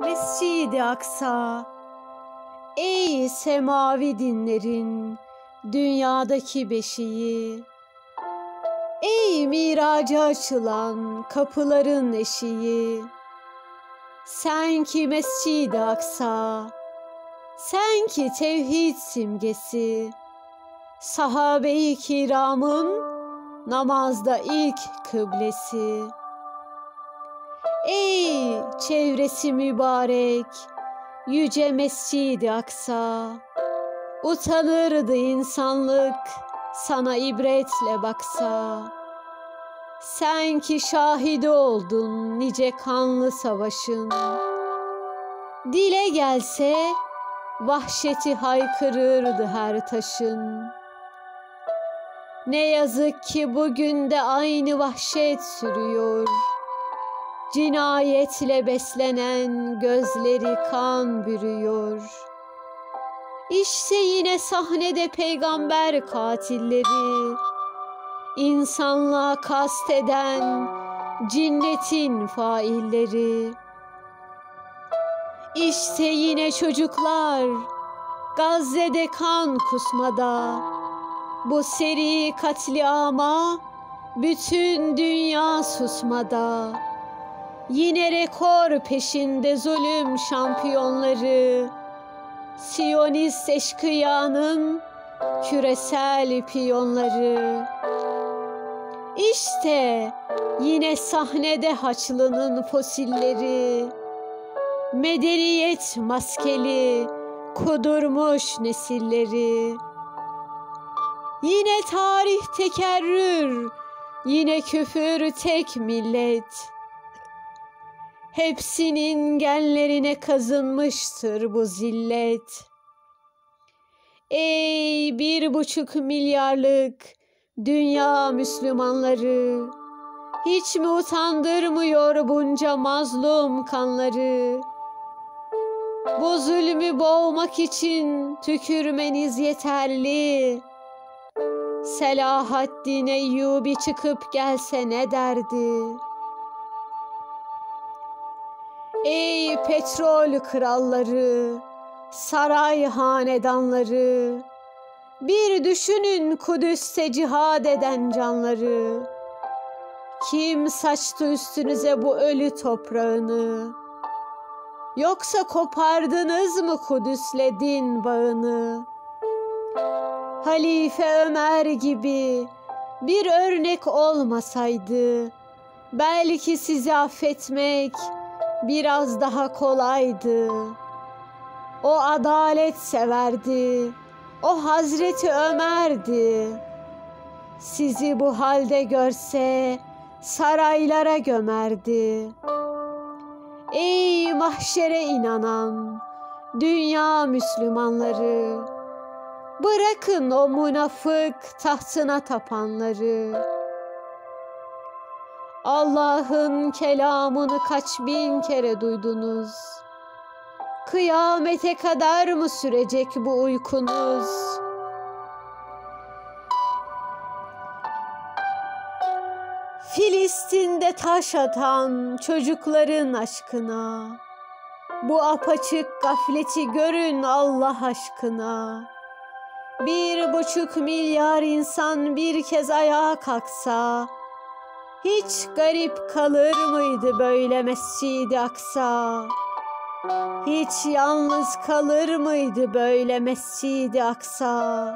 Mescid-i Aksa, ey semavi dinlerin dünyadaki beşiği, ey miraca açılan kapıların eşiği, sen ki Mescid-i Aksa, sen ki tevhid simgesi, sahabe-i kiramın namazda ilk kıblesi. Ey çevresi mübarek yüce Mescid-i Aksa, utanırdı insanlık sana ibretle baksa. Sen ki şahidi oldun nice kanlı savaşın, dile gelse vahşeti haykırırdı her taşın. Ne yazık ki bugün de aynı vahşet sürüyor, cinayetle beslenen gözleri kan bürüyor. İşte yine sahnede peygamber katilleri, insanlığa kasteden cinnetin failleri. İşte yine çocuklar Gazze'de kan kusmada, bu seri katliama bütün dünya susmada. Yine rekor peşinde zulüm şampiyonları, Siyonist eşkıyanın küresel piyonları. İşte yine sahnede Haçlı'nın fosilleri, medeniyet maskeli kudurmuş nesilleri. Yine tarih tekerrür, yine küfür tek millet. Hepsinin genlerine kazınmıştır bu zillet. Ey 1,5 milyarlık dünya Müslümanları, hiç mi utandırmıyor bunca mazlum kanları? Bu zulmü boğmak için tükürmeniz yeterli. Selahaddin Eyyubi çıkıp gelse ne derdi? Ey petrol kralları, saray hanedanları, bir düşünün Kudüs'te cihad eden canları. Kim saçtı üstünüze bu ölü toprağını? Yoksa kopardınız mı Kudüs'le din bağını? Halife Ömer gibi bir örnek olmasaydı, belki sizi affetmek biraz daha kolaydı. O adalet severdi, o Hazreti Ömer'di. Sizi bu halde görse saraylara gömerdi. Ey mahşere inanan dünya Müslümanları, bırakın o münafık tahtına tapanları. Allah'ın kelamını kaç bin kere duydunuz? Kıyamete kadar mı sürecek bu uykunuz? Filistin'de taş atan çocukların aşkına, bu apaçık gafleti görün Allah aşkına. 1,5 milyar insan bir kez ayağa kalksa, hiç garip kalır mıydı böyle Mescid-i Aksa? Hiç yalnız kalır mıydı böyle Mescid-i Aksa?